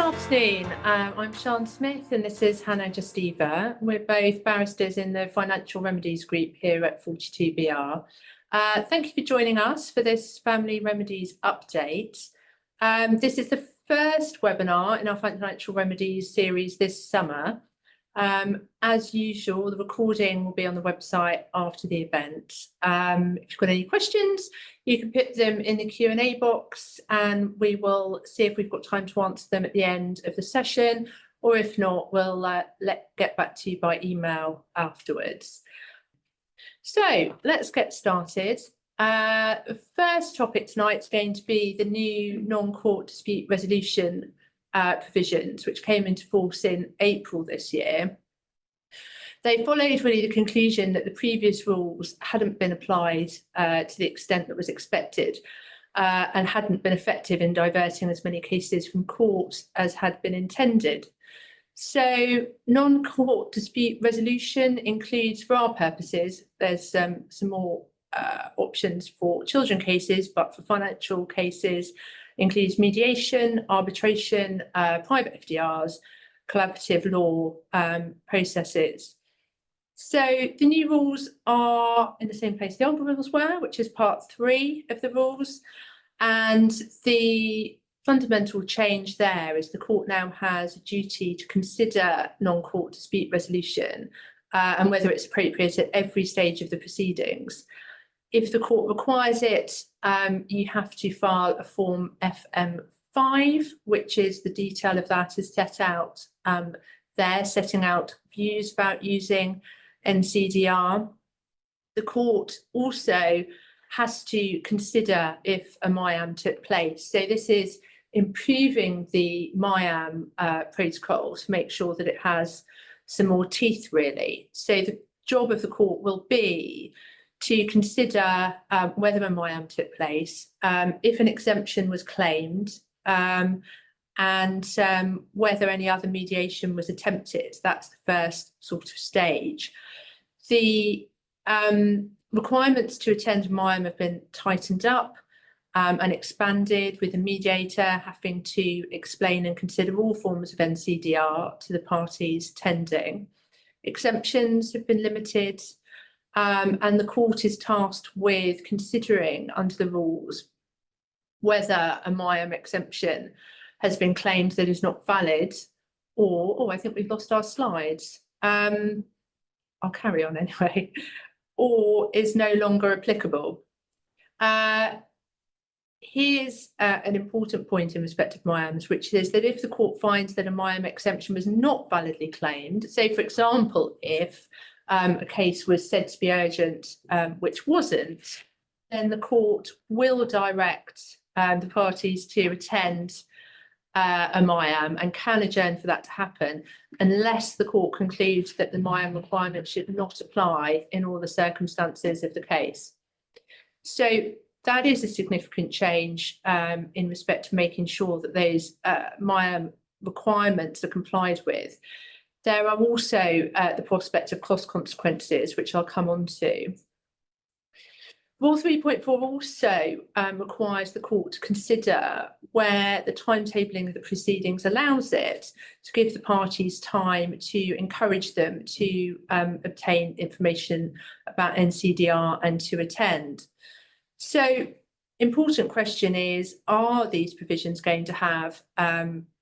afternoon. I'm Siân Smith and this is Hannah Justiva. We're both barristers in the Financial Remedies group here at 42BR. Thank you for joining us for this Family Remedies update. This is the first webinar in our Financial Remedies series this summer. As usual, the recording will be on the website after the event. If you've got any questions, you can put them in the Q&A box and we will see if we've got time to answer them at the end of the session, or if not, we'll get back to you by email afterwards. So let's get started. The first topic tonight is going to be the new non-court dispute resolution provisions, which came into force in April this year. They followed really the conclusion that the previous rules hadn't been applied to the extent that was expected and hadn't been effective in diverting as many cases from court as had been intended. So non-court dispute resolution includes, for our purposes, there's some more options for children cases, but for financial cases, includes mediation, arbitration, private FDRs, collaborative law processes. So the new rules are in the same place the old rules were, which is part 3 of the rules. And the fundamental change there is the court now has a duty to consider non-court dispute resolution and whether it's appropriate at every stage of the proceedings. If the court requires it, you have to file a form FM5, which is the detail of that is set out there, setting out views about using NCDR. The court also has to consider if a MIAM took place. So this is improving the MIAM protocol to make sure that it has some more teeth, really. So the job of the court will be to consider whether a MIAM took place, if an exemption was claimed, and whether any other mediation was attempted. That's the first sort of stage. The requirements to attend a MIAM have been tightened up and expanded, with the mediator having to explain and consider all forms of NCDR to the parties attending. Exemptions have been limited, and the court is tasked with considering under the rules whether a MIAM exemption has been claimed that is not valid, or, oh, I think we've lost our slides. I'll carry on anyway, or is no longer applicable. Here's an important point in respect of MIAMs, which is that if the court finds that a MIAM exemption was not validly claimed, say, for example, if a case was said to be urgent, which wasn't, then the court will direct the parties to attend a MIAM and can adjourn for that to happen unless the court concludes that the MIAM requirement should not apply in all the circumstances of the case. So that is a significant change in respect to making sure that those MIAM requirements are complied with. There are also the prospect of cost consequences, which I'll come on to. Rule 3.4 also requires the court to consider where the timetabling of the proceedings allows it to give the parties time to encourage them to obtain information about NCDR and to attend. So, important question is, are these provisions going to have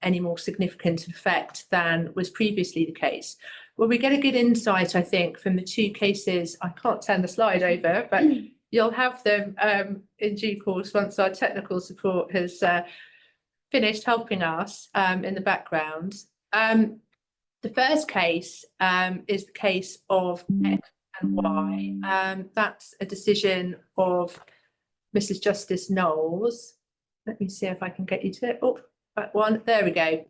any more significant effect than was previously the case? Well, we get a good insight, I think, from the 2 cases. I can't turn the slide over, but you'll have them in due course once our technical support has finished helping us in the background. The first case is the case of X and Y. That's a decision of Mrs. Justice Knowles. Let me see if I can get you to it. Oh, that one. There we go.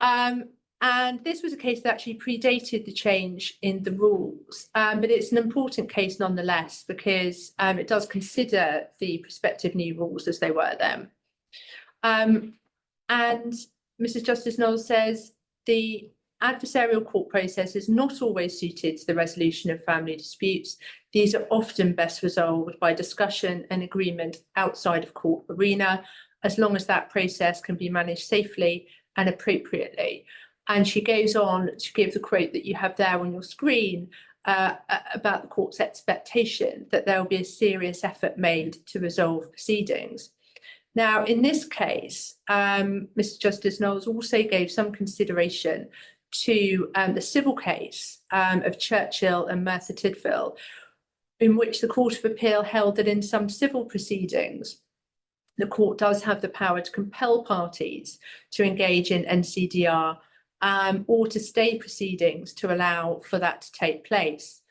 And this was a case that actually predated the change in the rules, but it's an important case nonetheless because it does consider the prospective new rules as they were then. And Mrs. Justice Knowles says the adversarial court process is not always suited to the resolution of family disputes. These are often best resolved by discussion and agreement outside of court arena, as long as that process can be managed safely and appropriately. And she goes on to give the quote that you have there on your screen about the court's expectation that there will be a serious effort made to resolve proceedings. Now, in this case, Mr. Justice Knowles also gave some consideration to the civil case of Churchill and Merthyr Tydfil, in which the Court of Appeal held that in some civil proceedings, the court does have the power to compel parties to engage in NCDR or to stay proceedings to allow for that to take place.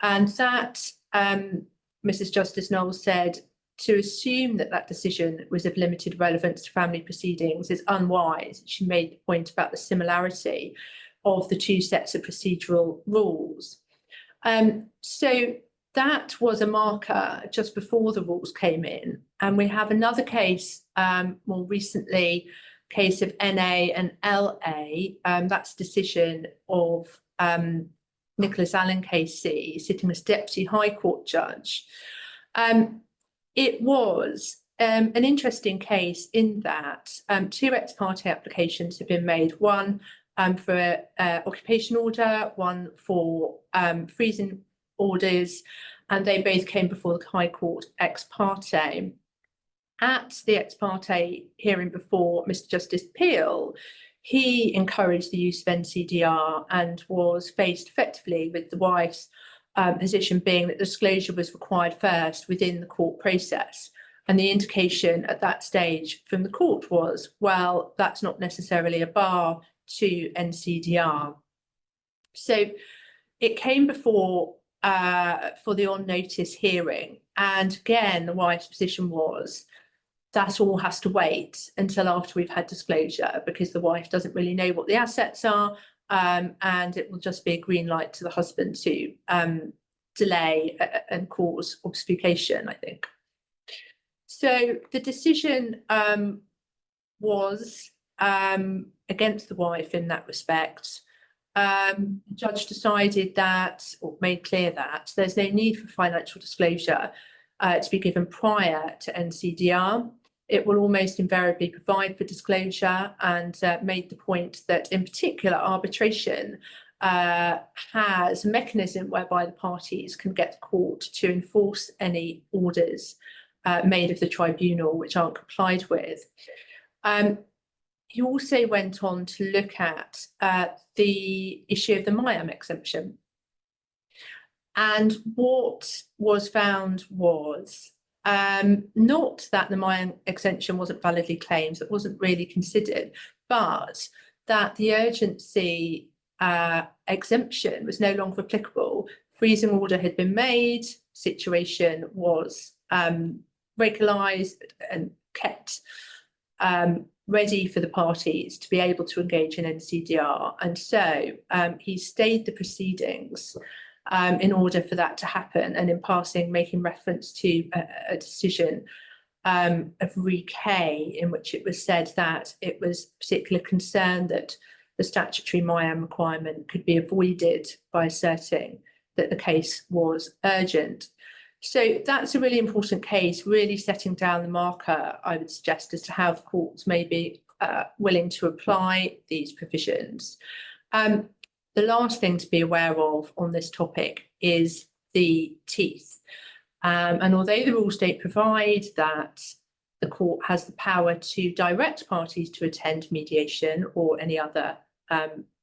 And that, Mrs. Justice Knowles said, to assume that that decision was of limited relevance to family proceedings is unwise. She made the point about the similarity of the two sets of procedural rules. So that was a marker just before the rules came in. And we have another case more recently, case of NA and LA, that's a decision of Nicholas Allen KC, sitting as Deputy High Court Judge. It was an interesting case in that two ex parte applications have been made, one for occupation order, one for freezing orders, and they both came before the High Court ex parte. At the ex parte hearing before Mr. Justice Peel, he encouraged the use of NCDR and was faced effectively with the wife's position being that disclosure was required first within the court process. And the indication at that stage from the court was, well, that's not necessarily a bar to NCDR. So it came before for the on notice hearing. And again, the wife's position was that all has to wait until after we've had disclosure, because the wife doesn't really know what the assets are, and it will just be a green light to the husband to delay and cause obfuscation, I think. So the decision was against the wife in that respect. The judge decided that, or made clear that, there's no need for financial disclosure to be given prior to NCDR. It will almost invariably provide for disclosure, and made the point that in particular arbitration has a mechanism whereby the parties can get the court to enforce any orders made of the tribunal which aren't complied with. He also went on to look at the issue of the MIAM exemption. And what was found was not that the MIAM exemption wasn't validly claimed, that wasn't really considered, but that the urgency exemption was no longer applicable. Freezing order had been made, situation was regularised and kept ready for the parties to be able to engage in NCDR. And so he stayed the proceedings in order for that to happen, and in passing making reference to a decision of Re-K in which it was said that it was particular concern that the statutory MIAM requirement could be avoided by asserting that the case was urgent. So that's a really important case, really setting down the marker, I would suggest, as to how the courts may be willing to apply these provisions. The last thing to be aware of on this topic is the teeth. And although the rules don't provide that the court has the power to direct parties to attend mediation or any other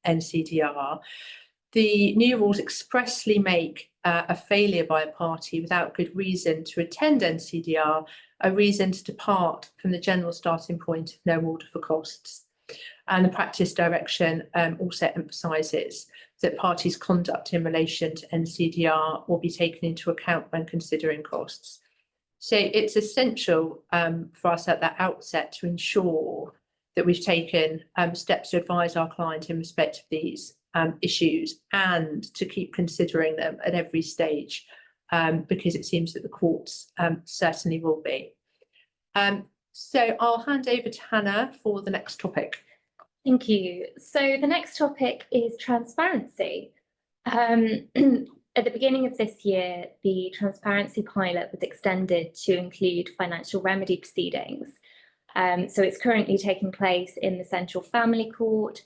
NCDR, the new rules expressly make a failure by a party without good reason to attend NCDR a reason to depart from the general starting point of no order for costs. And the practice direction also emphasises that parties' conduct in relation to NCDR will be taken into account when considering costs. So it's essential for us at that outset to ensure that we've taken steps to advise our client in respect of these issues, and to keep considering them at every stage, because it seems that the courts certainly will be. So I'll hand over to Hannah for the next topic. Thank you. So the next topic is transparency. At the beginning of this year, the transparency pilot was extended to include financial remedy proceedings. So it's currently taking place in the Central Family Court,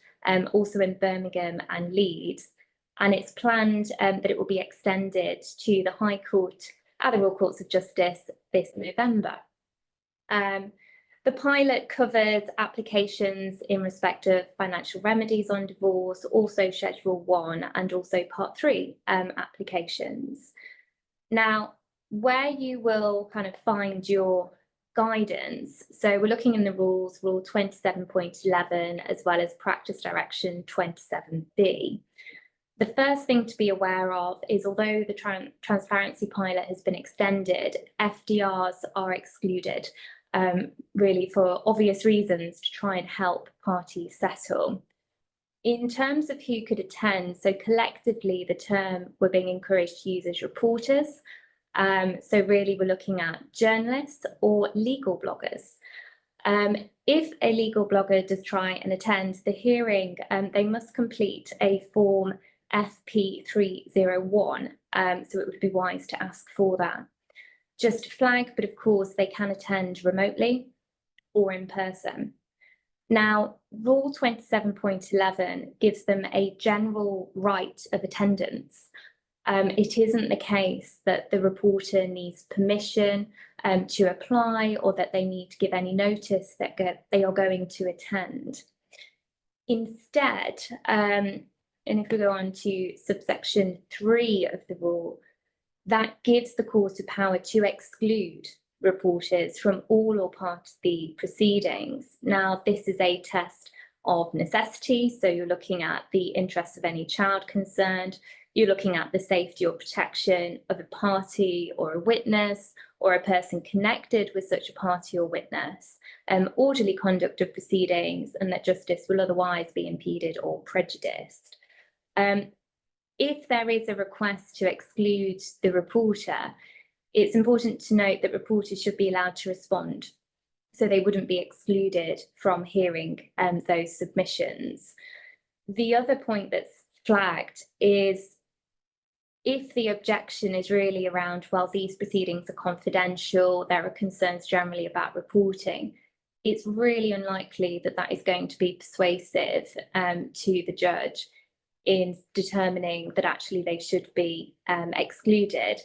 also in Birmingham and Leeds, and it's planned that it will be extended to the High Court at the Royal Courts of Justice this November. The pilot covers applications in respect of financial remedies on divorce, also Schedule 1 and also Part 3 applications. Now, where you will kind of find your guidance, so we're looking in the rules, Rule 27.11, as well as Practice Direction 27B. The first thing to be aware of is, although the transparency pilot has been extended, FDRs are excluded, really for obvious reasons, to try and help parties settle. In terms of who could attend, so collectively the term we're being encouraged to use is reporters. So really we're looking at journalists or legal bloggers. If a legal blogger does try and attend the hearing, they must complete a form FP301, so it would be wise to ask for that. Just to flag, but of course they can attend remotely or in person. Now, Rule 27.11 gives them a general right of attendance. It isn't the case that the reporter needs permission to apply, or that they need to give any notice that they are going to attend. Instead, and if we go on to subsection 3 of the rule, that gives the court the power to exclude reporters from all or part of the proceedings. Now, this is a test of necessity, so you're looking at the interests of any child concerned, you're looking at the safety or protection of a party or a witness or a person connected with such a party or witness, orderly conduct of proceedings, and that justice will otherwise be impeded or prejudiced. If there is a request to exclude the reporter, it's important to note that reporters should be allowed to respond, so they wouldn't be excluded from hearing those submissions. The other point that's flagged is, if the objection is really around, well, these proceedings are confidential, there are concerns generally about reporting, it's really unlikely that that is going to be persuasive to the judge in determining that actually they should be excluded.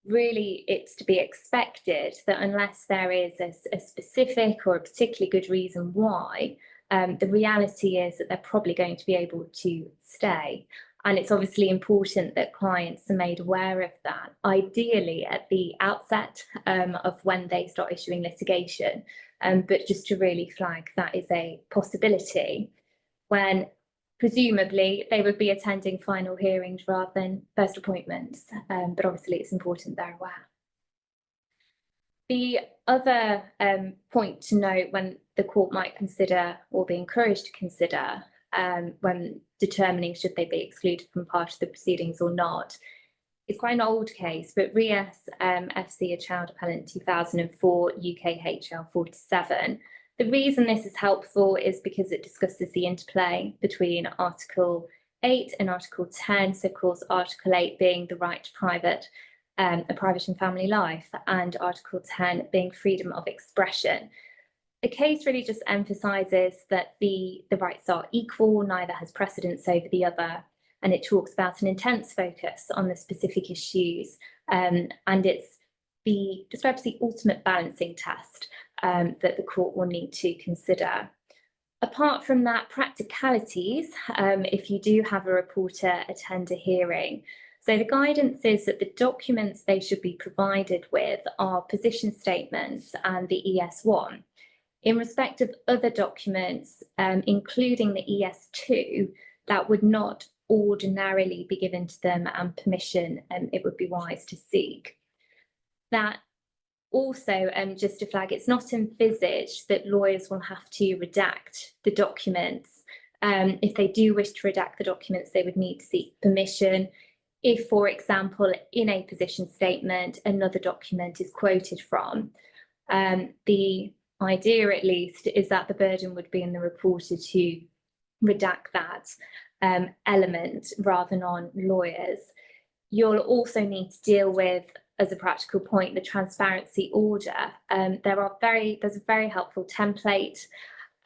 Really, it's to be expected that unless there is a specific or a particularly good reason why, the reality is that they're probably going to be able to stay. And it's obviously important that clients are made aware of that, ideally at the outset of when they start issuing litigation, but just to really flag that is a possibility when presumably they would be attending final hearings rather than first appointments, but obviously it's important they're aware. The other point to note when the court might consider or be encouraged to consider when determining should they be excluded from part of the proceedings or not, it's quite an old case, but Rias FC, a child appellant 2004, UKHL 47. The reason this is helpful is because it discusses the interplay between Article 8 and Article 10. So, of course, Article 8 being the right to a private and family life, and Article 10 being freedom of expression. The case really just emphasises that the rights are equal, neither has precedence over the other, and it talks about an intense focus on the specific issues, and describes the ultimate balancing test that the court will need to consider. Apart from that, practicalities, if you do have a reporter attend a hearing. So the guidance is that the documents they should be provided with are position statements and the ES1. In respect of other documents, including the ES2, that would not ordinarily be given to them, and permission it would be wise to seek. That also, just to flag, it's not envisaged that lawyers will have to redact the documents. If they do wish to redact the documents, they would need to seek permission. If, for example, in a position statement, another document is quoted from, the idea, at least, is that the burden would be on the reporter to redact that element rather than on lawyers. You'll also need to deal with as a practical point, the transparency order. There's a very helpful template,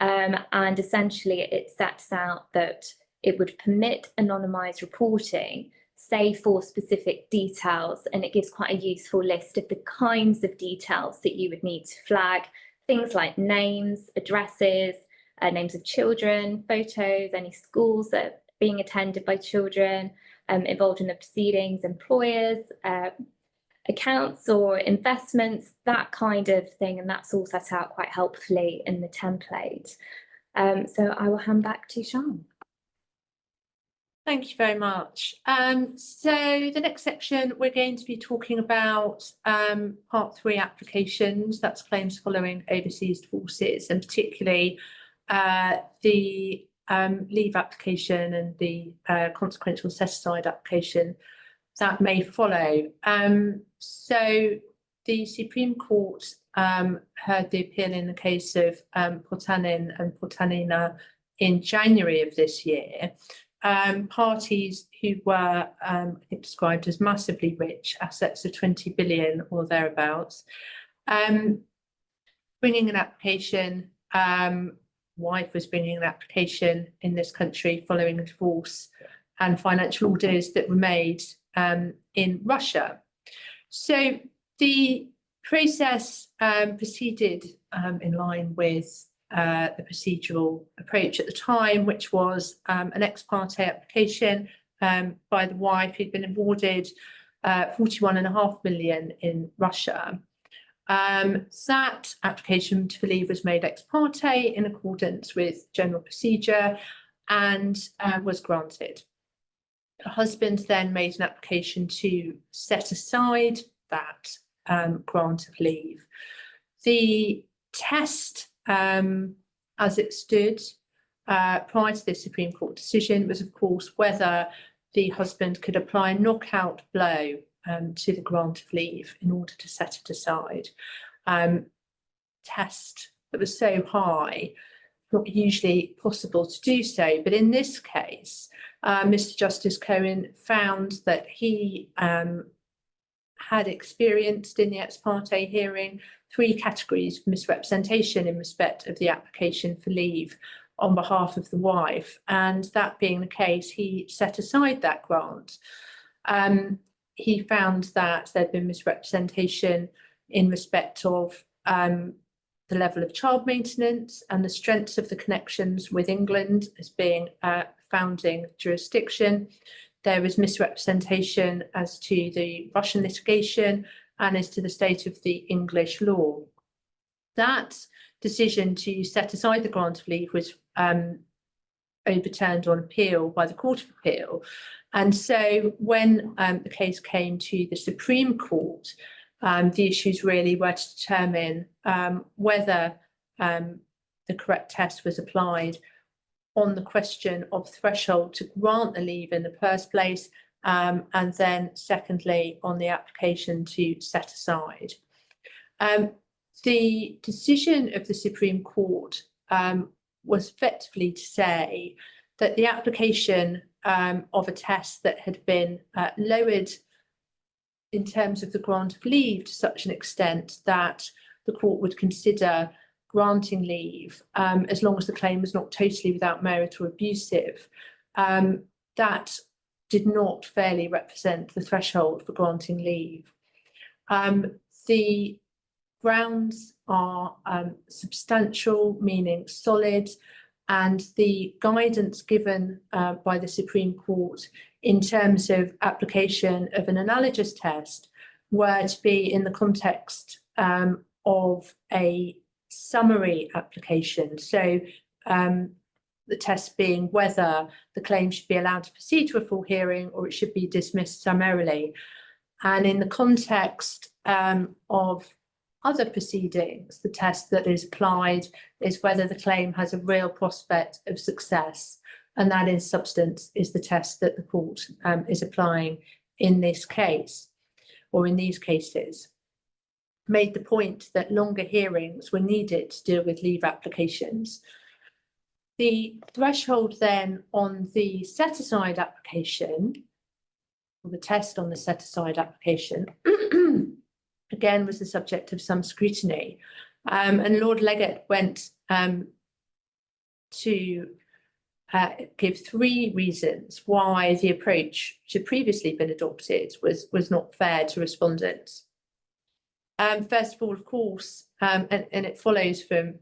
and essentially it sets out that it would permit anonymised reporting, say for specific details, and it gives quite a useful list of the kinds of details that you would need to flag, things like names, addresses, names of children, photos, any schools that are being attended by children involved in the proceedings, employers, accounts or investments, that kind of thing, and that's all set out quite helpfully in the template. So I will hand back to Siân. Thank you very much. So the next section, we're going to be talking about Part 3 applications, that's claims following overseas divorces, and particularly the leave application and the consequential set-aside application that may follow. So the Supreme Court heard the appeal in the case of Potanin and Potanina in January of this year. Parties who were, I think, described as massively rich, assets of 20 billion or thereabouts, bringing an application, wife was bringing an application in this country following a divorce and financial orders that were made in Russia. So the process proceeded in line with the procedural approach at the time, which was an ex parte application by the wife who'd been awarded 41.5 million in Russia. That application for leave was made ex parte in accordance with general procedure and was granted. The husband then made an application to set aside that grant of leave. The test, as it stood prior to the Supreme Court decision, was, of course, whether the husband could apply a knockout blow to the grant of leave in order to set it aside. Test that was so high, not usually possible to do so, but in this case, Mr. Justice Cohen found that he had experienced in the ex parte hearing 3 categories of misrepresentation in respect of the application for leave on behalf of the wife, and that being the case, he set aside that grant. He found that there'd been misrepresentation in respect of the level of child maintenance and the strengths of the connections with England as being founding jurisdiction. There was misrepresentation as to the Russian litigation and as to the state of the English law. That decision to set aside the grant of leave was overturned on appeal by the Court of Appeal. And so when the case came to the Supreme Court, the issues really were to determine whether the correct test was applied on the question of threshold to grant the leave in the first place, and then secondly on the application to set aside. The decision of the Supreme Court was effectively to say that the application of a test that had been lowered in terms of the grant of leave to such an extent that the court would consider granting leave as long as the claim was not totally without merit or abusive, that did not fairly represent the threshold for granting leave. The grounds are substantial, meaning solid, and the guidance given by the Supreme Court in terms of application of an analogous test were to be in the context of a summary application. So the test being whether the claim should be allowed to proceed to a full hearing or it should be dismissed summarily. And in the context of other proceedings, the test that is applied is whether the claim has a real prospect of success. And that in substance is the test that the court is applying in this case, or in these cases. Made the point that longer hearings were needed to deal with leave applications. The threshold then on the set-aside application the test on the set-aside application, again, was the subject of some scrutiny. And Lord Leggett went to give 3 reasons why the approach which had previously been adopted was not fair to respondents. First of all, of course, and it follows from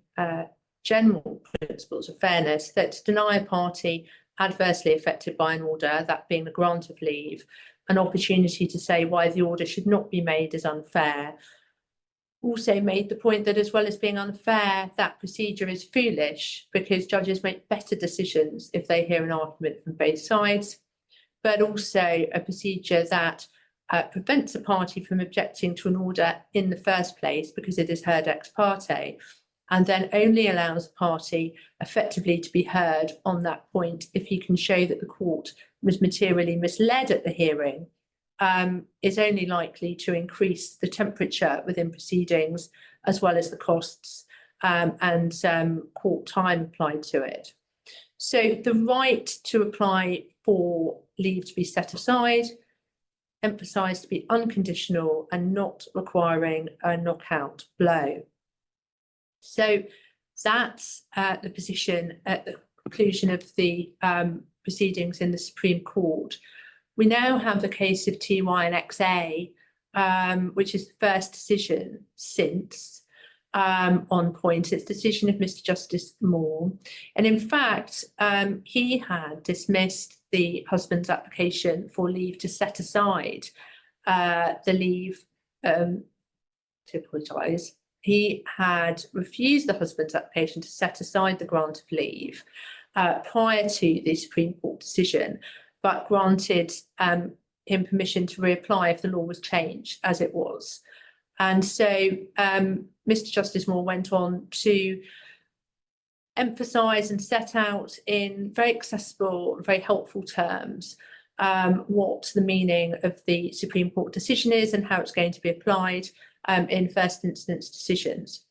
general principles of fairness, that to deny a party adversely affected by an order, that being the grant of leave, an opportunity to say why the order should not be made is unfair. Also made the point that, as well as being unfair, that procedure is foolish because judges make better decisions if they hear an argument from both sides, but also a procedure that prevents a party from objecting to an order in the first place because it is heard ex parte, and then only allows a party effectively to be heard on that point if he can show that the court was materially misled at the hearing, is only likely to increase the temperature within proceedings as well as the costs and court time applied to it. So the right to apply for leave to be set aside, emphasised to be unconditional and not requiring a knockout blow. So that's the position at the conclusion of the proceedings in the Supreme Court. We now have the case of TY and XA, which is the first decision since on point. It's the decision of Mr. Justice Moore. And in fact, he had dismissed the husband's application for leave to set aside the leave, to apologise. He had refused the husband's application to set aside the grant of leave prior to the Supreme Court decision, but granted him permission to reapply if the law was changed, as it was. And so Mr. Justice Moore went on to emphasise and set out in very accessible, very helpful terms what the meaning of the Supreme Court decision is and how it's going to be applied in first instance decisions.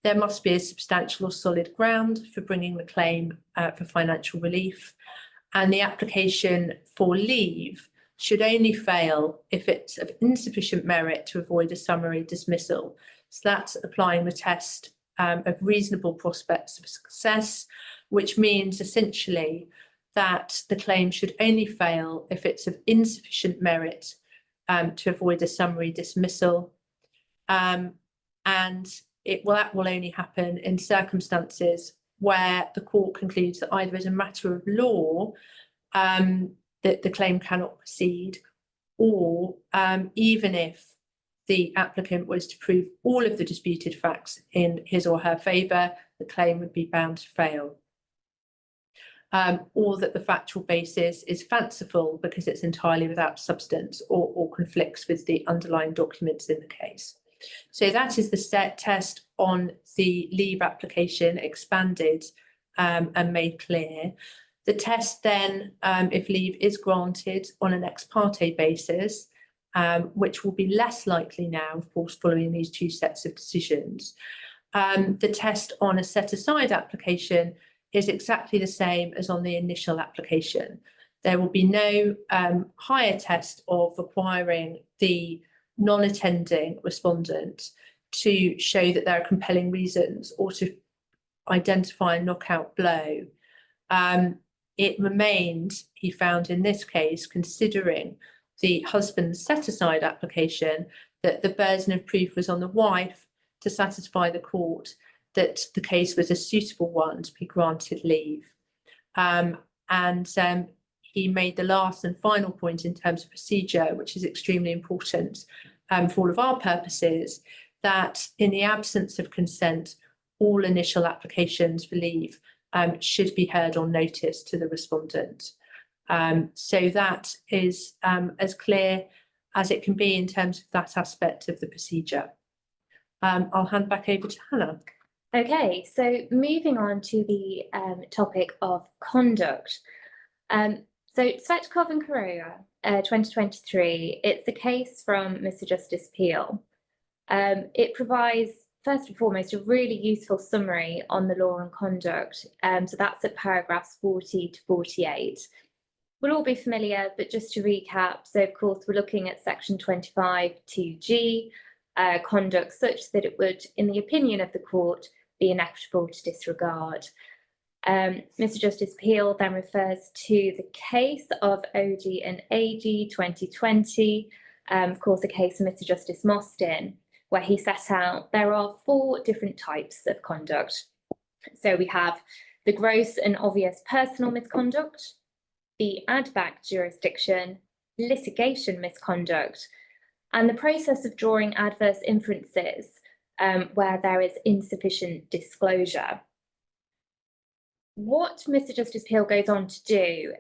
There must be a substantial or solid ground for bringing the claim for financial relief, and the application for leave should only fail if it's of insufficient merit to avoid a summary dismissal. So that's applying the test of reasonable prospects of success, which means essentially that the claim should only fail if it's of insufficient merit to avoid a summary dismissal. And that will only happen in circumstances where the court concludes that either as a matter of law that the claim cannot proceed, or even if the applicant was to prove all of the disputed facts in his or her favour, the claim would be bound to fail. Or that the factual basis is fanciful because it's entirely without substance or conflicts with the underlying documents in the case. So that is the set test on the leave application expanded and made clear. The test then, if leave is granted on an ex parte basis, which will be less likely now, of course, following these 2 sets of decisions. The test on a set-aside application is exactly the same as on the initial application. There will be no higher test of requiring the non-attending respondent to show that there are compelling reasons or to identify a knockout blow. It remained, he found in this case, considering the husband's set-aside application, that the burden of proof was on the wife to satisfy the court that the case was a suitable one to be granted leave. He made the last and final point in terms of procedure, which is extremely important for all of our purposes, that in the absence of consent, all initial applications for leave should be heard on notice to the respondent. So that is as clear as it can be in terms of that aspect of the procedure. I'll hand back over to Hannah. Okay, so moving on to the topic of conduct. So Svetkov and Carrera, 2023, it's a case from Mr. Justice Peel. It provides, first and foremost, a really useful summary on the law and conduct. So that's at paragraphs 40 to 48, will all be familiar, but just to recap, so of course we're looking at section 25(2)(g), conduct such that it would, in the opinion of the court, be inevitable to disregard. Mr. Justice Peel then refers to the case of OG and AG 2020, of course a case of Mr. Justice Mostyn, where he set out there are 4 different types of conduct. So we have the gross and obvious personal misconduct, the ad back jurisdiction, litigation misconduct, and the process of drawing adverse inferences where there is insufficient disclosure. What Mr. Justice Peel goes on to do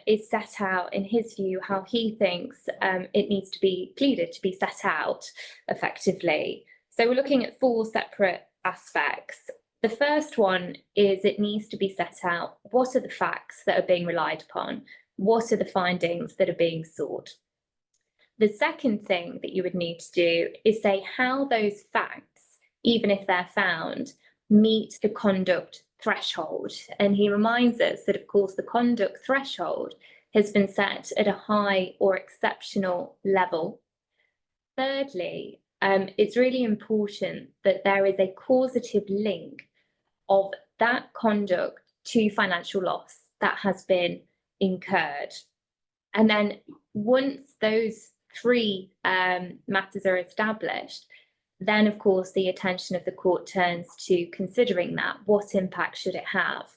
is set out, in his view, how he thinks it needs to be pleaded, to be set out effectively. So we're looking at 4 separate aspects. The first one is it needs to be set out what are the facts that are being relied upon, what are the findings that are being sought. The second thing that you would need to do is say how those facts, even if they're found, meet the conduct threshold. And he reminds us that, of course, the conduct threshold has been set at a high or exceptional level. Thirdly, it's really important that there is a causative link of that conduct to financial loss that has been incurred. And then once those 3 matters are established, then of course the attention of the court turns to considering that. What impact should it have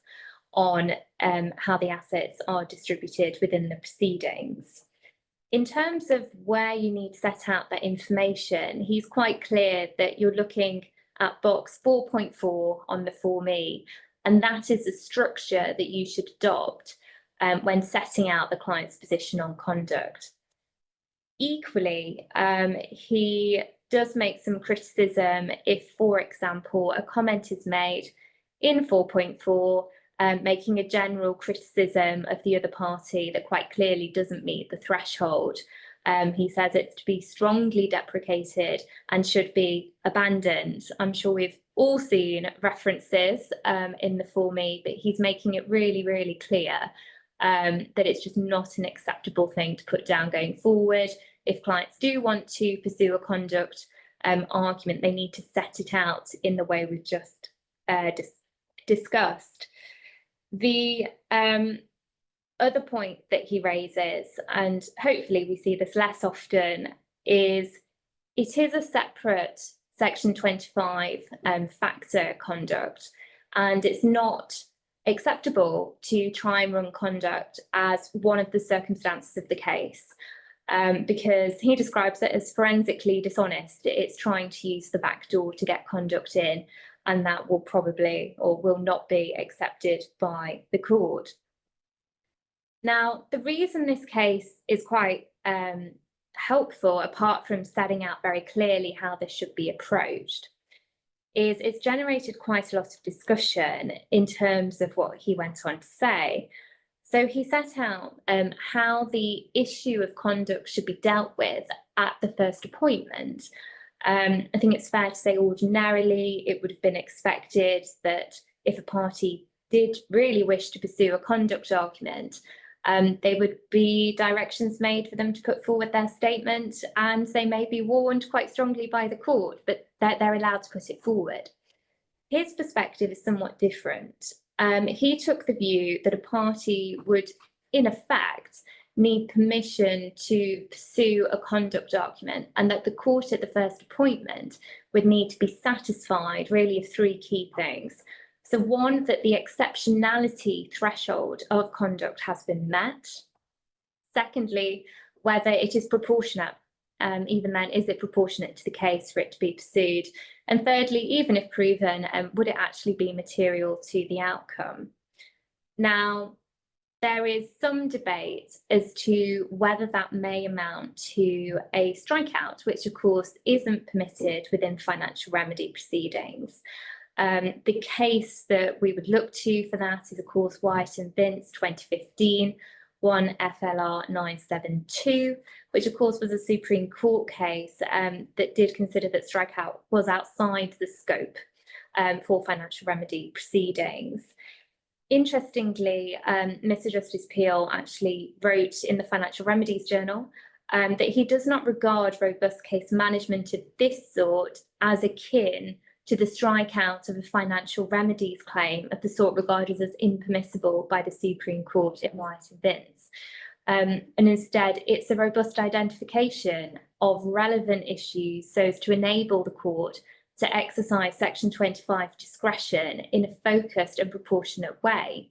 on how the assets are distributed within the proceedings? In terms of where you need to set out that information, he's quite clear that you're looking at box 4.4 on the Form E, and that is the structure that you should adopt when setting out the client's position on conduct. Equally, he does make some criticism if, for example, a comment is made in 4.4, making a general criticism of the other party that quite clearly doesn't meet the threshold. He says it's to be strongly deprecated and should be abandoned. I'm sure we've all seen references in the Form E, but he's making it really, really clear that it's just not an acceptable thing to put down going forward. If clients do want to pursue a conduct argument, they need to set it out in the way we've just discussed. The other point that he raises, and hopefully we see this less often, is it is a separate section 25 factor conduct, and it's not acceptable to try and run conduct as one of the circumstances of the case, because he describes it as forensically dishonest. It's trying to use the back door to get conduct in, and that will probably or will not be accepted by the court. Now, the reason this case is quite helpful, apart from setting out very clearly how this should be approached, is it's generated quite a lot of discussion in terms of what he went on to say. So he set out how the issue of conduct should be dealt with at the first appointment. I think it's fair to say ordinarily it would have been expected that if a party did really wish to pursue a conduct argument, they would be directions made for them to put forward their statement, and they may be warned quite strongly by the court, but they're allowed to put it forward. His perspective is somewhat different. He took the view that a party would, in effect, need permission to pursue a conduct argument, and that the court at the first appointment would need to be satisfied really of 3 key things. So one, that the exceptionality threshold of conduct has been met. Secondly, whether it is proportionate. Even then, is it proportionate to the case for it to be pursued? And thirdly, even if proven, would it actually be material to the outcome? Now, there is some debate as to whether that may amount to a strikeout, which of course isn't permitted within financial remedy proceedings. The case that we would look to for that is, of course, White and Vince 2015, 1 FLR 972, which of course was a Supreme Court case that did consider that strikeout was outside the scope for financial remedy proceedings. Interestingly, Mr. Justice Peel actually wrote in the Financial Remedies Journal that he does not regard robust case management of this sort as akin to the strikeout of a financial remedies claim of the sort regarded as impermissible by the Supreme Court in Wyatt and Vince. And instead, it's a robust identification of relevant issues so as to enable the court to exercise Section 25 discretion in a focused and proportionate way.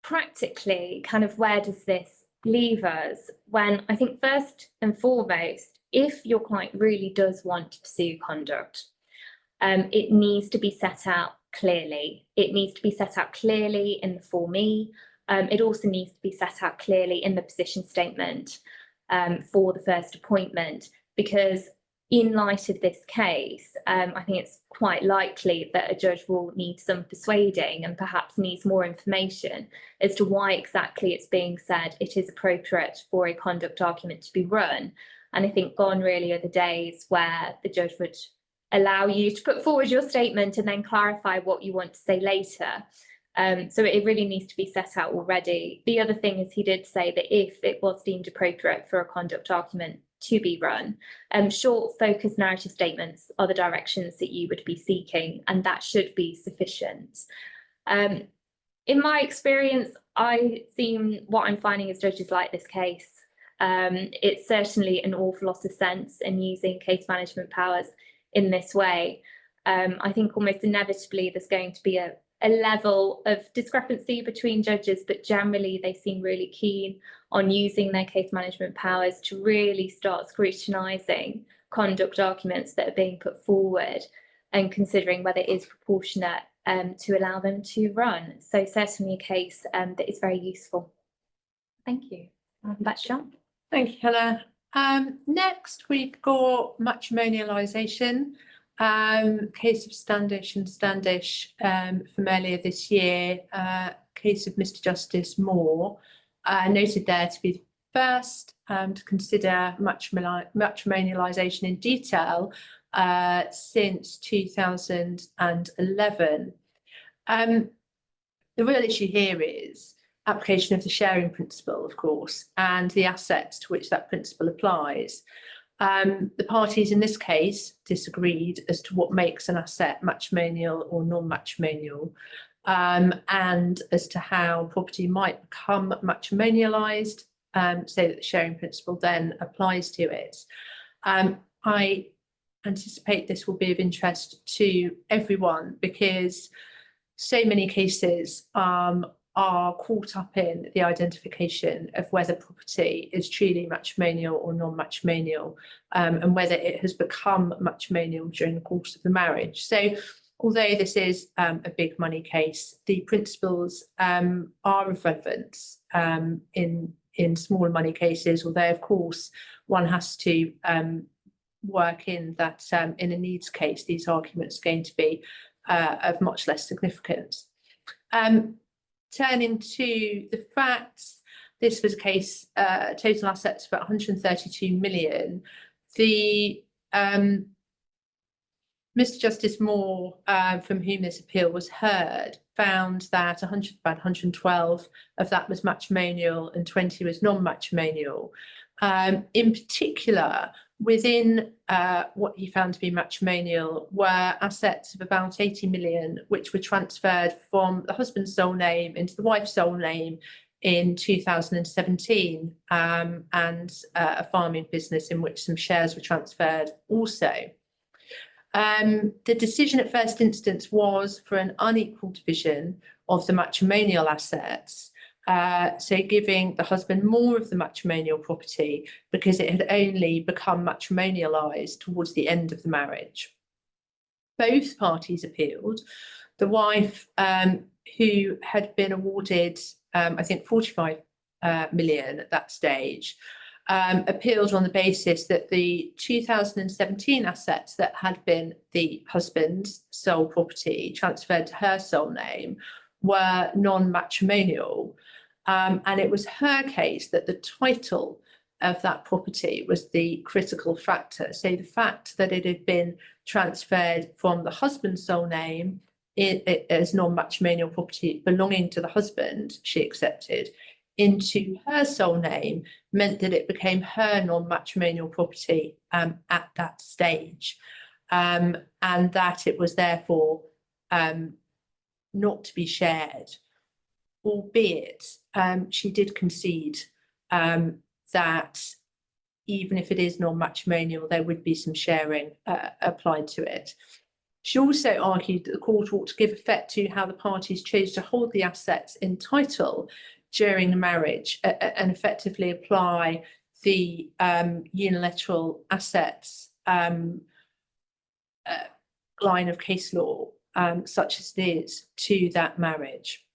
Practically, kind of where does this leave us? When I think first and foremost, if your client really does want to pursue conduct, it needs to be set out clearly. It needs to be set out clearly in the Form E. It also needs to be set out clearly in the position statement for the first appointment, because in light of this case, I think it's quite likely that a judge will need some persuading and perhaps needs more information as to why exactly it's being said it is appropriate for a conduct argument to be run. And I think gone really are the days where the judge would allow you to put forward your statement and then clarify what you want to say later. So it really needs to be set out already. The other thing is he did say that if it was deemed appropriate for a conduct argument to be run, short, focused narrative statements are the directions that you would be seeking, and that should be sufficient. In my experience, what I'm finding is judges like this case. It's certainly an awful lot of sense in using case management powers in this way. I think almost inevitably there's going to be a level of discrepancy between judges, but generally they seem really keen on using their case management powers to really start scrutinising conduct arguments that are being put forward and considering whether it is proportionate to allow them to run. So certainly a case that is very useful. Thank you. Back to John. Thank you, Hannah. Next, we've got matrimonialisation. Case of Standish and Standish from earlier this year, case of Mr. Justice Moore, noted there to be the first to consider matrimonialisation in detail since 2011. The real issue here is application of the sharing principle, of course, and the assets to which that principle applies. The parties in this case disagreed as to what makes an asset matrimonial or non-matrimonial, and as to how property might become matrimonialised, so that the sharing principle then applies to it. I anticipate this will be of interest to everyone because so many cases are caught up in the identification of whether property is truly matrimonial or non-matrimonial, and whether it has become matrimonial during the course of the marriage. So although this is a big money case, the principles are of relevance in smaller money cases, although of course one has to work in that in a needs case, these arguments are going to be of much less significance. Turning to the facts, this was a case, total assets of about 132 million. The Mr. Justice Moore, from whom this appeal was heard, found that about 112 of that was matrimonial and 20 was non-matrimonial. In particular, within what he found to be matrimonial were assets of about 80 million, which were transferred from the husband's sole name into the wife's sole name in 2017, and a farming business in which some shares were transferred also. The decision at first instance was for an unequal division of the matrimonial assets, so giving the husband more of the matrimonial property because it had only become matrimonialised towards the end of the marriage. Both parties appealed. The wife, who had been awarded, I think, 45 million at that stage, appealed on the basis that the 2017 assets that had been the husband's sole property transferred to her sole name were non-matrimonial. And it was her case that the title of that property was the critical factor. So the fact that it had been transferred from the husband's sole name as non-matrimonial property belonging to the husband she accepted into her sole name meant that it became her non-matrimonial property at that stage, and that it was therefore not to be shared, albeit she did concede that even if it is non-matrimonial, there would be some sharing applied to it. She also argued that the court ought to give effect to how the parties chose to hold the assets in title during the marriage and effectively apply the unilateral assets line of case law, such as it is, to that marriage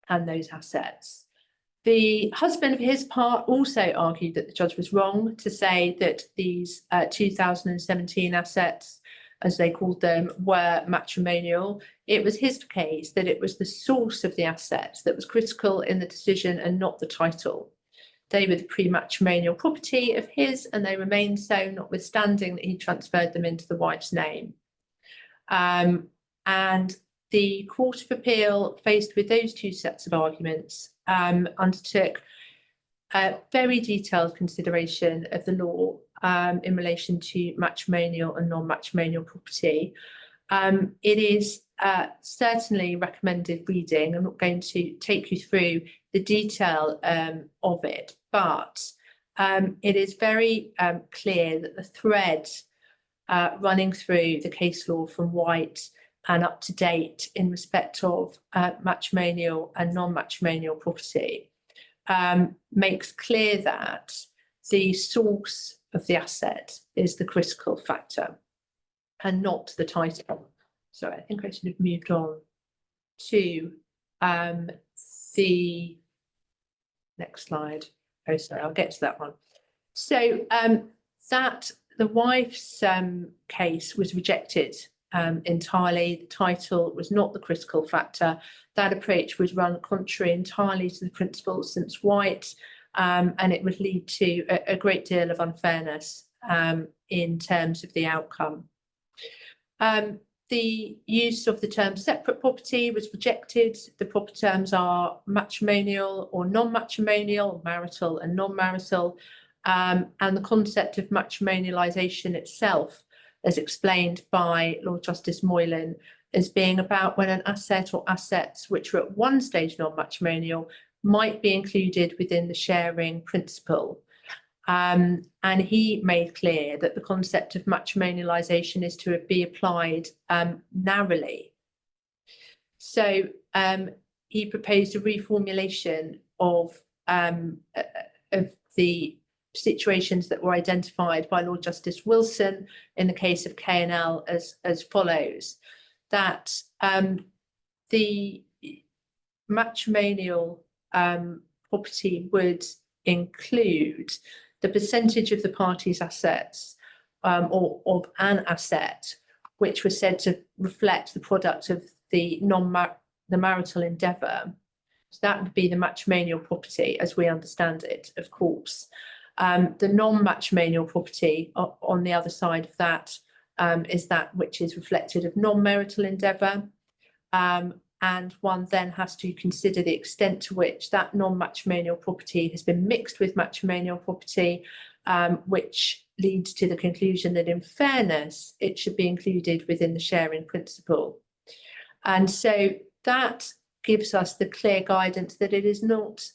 and those assets. The husband, for his part, also argued that the judge was wrong to say that these 2017 assets, as they called them, were matrimonial. It was his case that it was the source of the assets that was critical in the decision and not the title. They were the pre-matrimonial property of his, and they remained so, notwithstanding that he transferred them into the wife's name. And the Court of Appeal, faced with those two sets of arguments, undertook a very detailed consideration of the law in relation to matrimonial and non-matrimonial property. It is certainly recommended reading. I'm not going to take you through the detail of it, but it is very clear that the thread running through the case law from White and up to date in respect of matrimonial and non-matrimonial property makes clear that the source of the asset is the critical factor and not the title. So I think I should have moved on to the next slide. Oh, sorry, I'll get to that one. So that the wife's case was rejected entirely. The title was not the critical factor. That approach would run contrary entirely to the principles since White, and it would lead to a great deal of unfairness in terms of the outcome. The use of the term separate property was rejected. The proper terms are matrimonial or non-matrimonial, marital and non-marital, and the concept of matrimonialisation itself, as explained by Lord Justice Moylan, as being about when an asset or assets which were at one stage non-matrimonial might be included within the sharing principle. And he made clear that the concept of matrimonialisation is to be applied narrowly. So he proposed a reformulation of the situations that were identified by Lord Justice Wilson in the case of K&L as follows: that the matrimonial property would include the percentage of the party's assets or of an asset which was said to reflect the product of the marital endeavour. So that would be the matrimonial property as we understand it, of course. The non-matrimonial property on the other side of that is that which is reflected of non-marital endeavour. And one then has to consider the extent to which that non-matrimonial property has been mixed with matrimonial property, which leads to the conclusion that in fairness, it should be included within the sharing principle. And so that gives us the clear guidance that it is not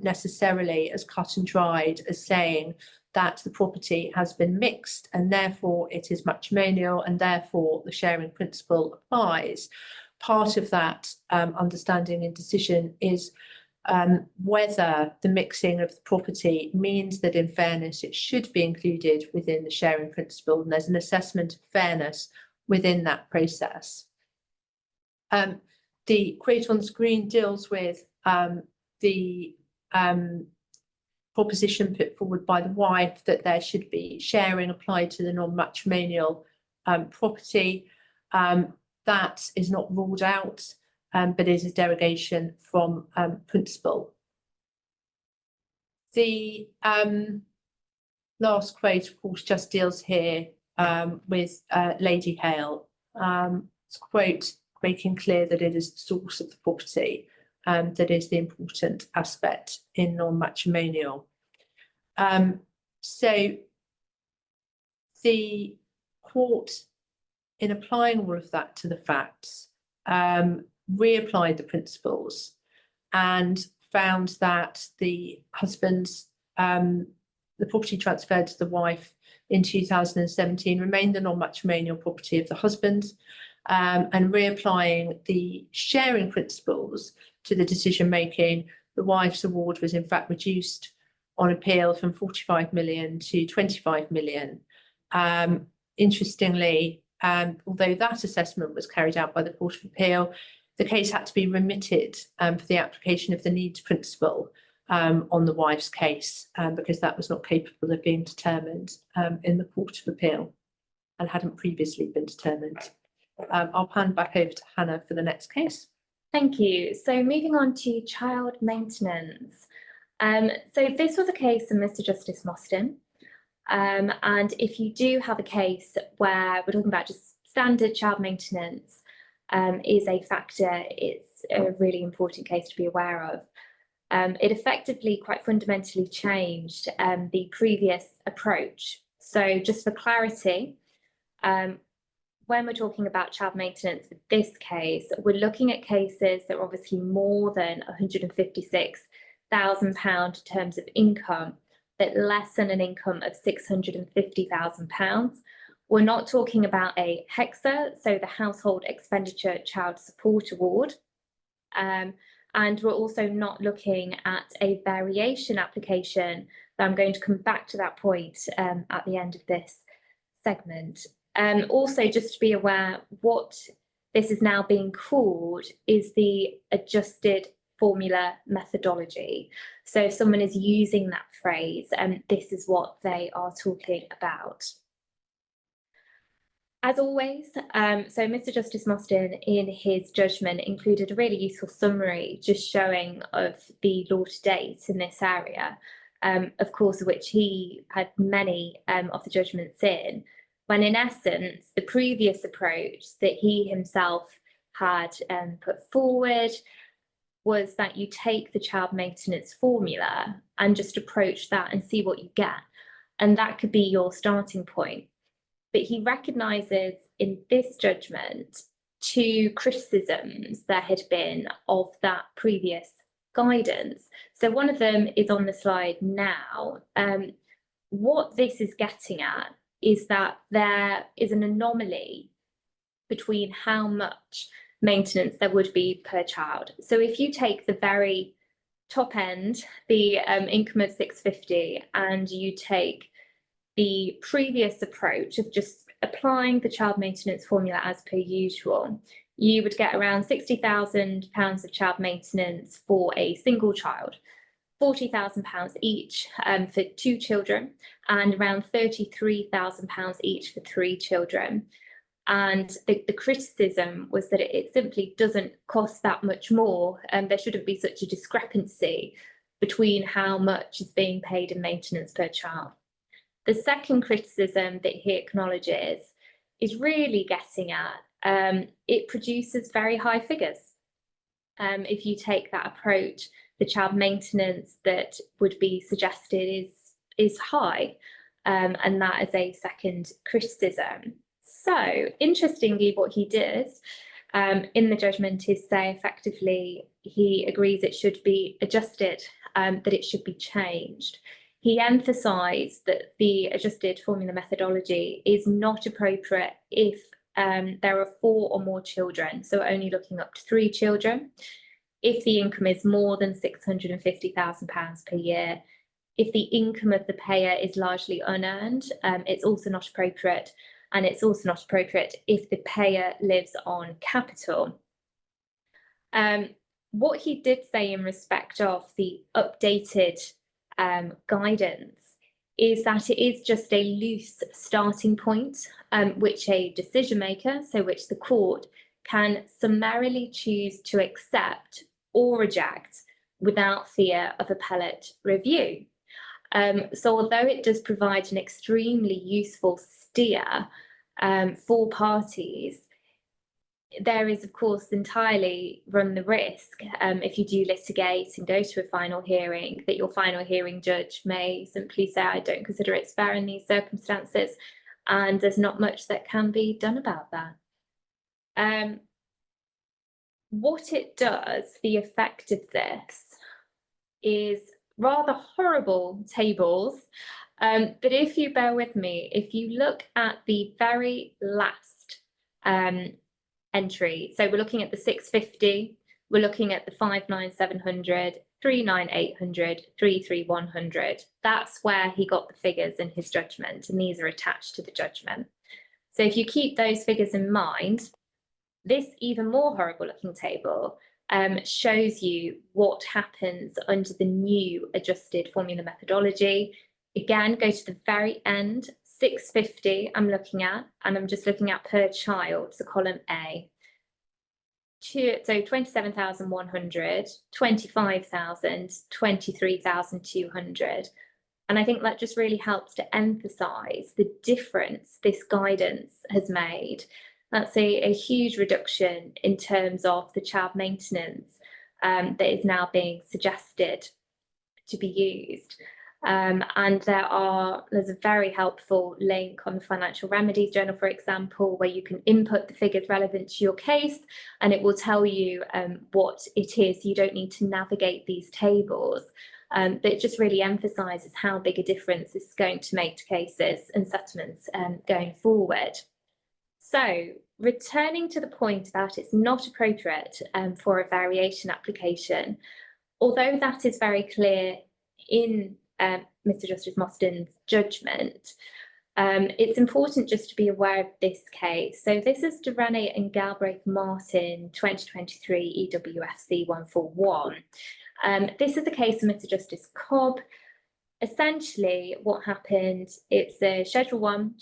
necessarily as cut and dried as saying that the property has been mixed and therefore it is matrimonial and therefore the sharing principle applies. Part of that understanding and decision is whether the mixing of the property means that in fairness it should be included within the sharing principle, and there's an assessment of fairness within that process. The quote on screen deals with the proposition put forward by the wife that there should be sharing applied to the non-matrimonial property. That is not ruled out, but is a derogation from principle. The last quote, of course, just deals here with Lady Hale. It's a quote making clear that it is the source of the property that is the important aspect in non-matrimonial. So the court, in applying all of that to the facts, reapplied the principles and found that the husband's the property transferred to the wife in 2017 remained the non-matrimonial property of the husband, and reapplying the sharing principles to the decision making, the wife's award was in fact reduced on appeal from 45 million to 25 million. Interestingly, although that assessment was carried out by the Court of Appeal, the case had to be remitted for the application of the needs principle on the wife's case, because that was not capable of being determined in the Court of Appeal and hadn't previously been determined. I'll hand back over to Hannah for the next case. Thank you. So moving on to child maintenance. So this was a case of Mr. Justice Mostyn. And if you do have a case where we're talking about just standard child maintenance is a factor, it's a really important case to be aware of. It effectively quite fundamentally changed the previous approach. So just for clarity, when we're talking about child maintenance with this case, we're looking at cases that are obviously more than £156,000 in terms of income, but less than an income of £650,000. We're not talking about a HEXA, so the Household Expenditure Child Support Award. And we're also not looking at a variation application. I'm going to come back to that point at the end of this segment. Also, just to be aware, what this is now being called is the adjusted formula methodology. So if someone is using that phrase, this is what they are talking about. As always, so Mr. Justice Mostyn in his judgment included a really useful summary just showing of the law to date in this area, of course, of which he had many of the judgments in, when in essence, the previous approach that he himself had put forward was that you take the child maintenance formula and just approach that and see what you get. And that could be your starting point. But he recognises in this judgment two criticisms there had been of that previous guidance. So one of them is on the slide now. What this is getting at is that there is an anomaly between how much maintenance there would be per child. So if you take the very top end, the income of 650, and you take the previous approach of just applying the child maintenance formula as per usual, you would get around £60,000 of child maintenance for a single child, £40,000 each for 2 children, and around £33,000 each for 3 children. And the criticism was that it simply doesn't cost that much more, and there shouldn't be such a discrepancy between how much is being paid in maintenance per child. The second criticism that he acknowledges is really getting at, it produces very high figures. If you take that approach, the child maintenance that would be suggested is high, and that is a second criticism. So interestingly, what he did in the judgment is say effectively he agrees it should be adjusted, that it should be changed. He emphasised that the adjusted formula methodology is not appropriate if there are 4 or more children, so only looking up to 3 children. If the income is more than £650,000 per year, if the income of the payer is largely unearned, it's also not appropriate. And it's also not appropriate if the payer lives on capital. What he did say in respect of the updated guidance is that it is just a loose starting point, which a decision maker, so which the court, can summarily choose to accept or reject without fear of appellate review. So although it does provide an extremely useful steer for parties, there is, of course, entirely run the risk, if you do litigate and go to a final hearing, that your final hearing judge may simply say, I don't consider it fair in these circumstances, and there's not much that can be done about that. What it does, the effect of this, is rather horrible tables. But if you bear with me, if you look at the very last entry, so we're looking at the 650, we're looking at the 59700, 39800, 33100. That's where he got the figures in his judgment, and these are attached to the judgment. So if you keep those figures in mind, this even more horrible looking table shows you what happens under the new adjusted formula methodology. Again, go to the very end, 650 I'm looking at, and I'm just looking at per child, so column A. So 27,100, 25,000, 23,200. And I think that just really helps to emphasise the difference this guidance has made. That's a huge reduction in terms of the child maintenance that is now being suggested to be used. And there's a very helpful link on the Financial Remedies Journal, for example, where you can input the figures relevant to your case, and it will tell you what it is. You don't need to navigate these tables. But it just really emphasises how big a difference this is going to make to cases and settlements going forward. So, returning to the point that it's not appropriate for a variation application, although that is very clear in Mr. Justice Mostyn's judgment, it's important just to be aware of this case. So this is Durrani and Galbraith Martin 2023 EWFC 141. This is a case of Mr. Justice Cobb. Essentially, what happened, it's a Schedule 1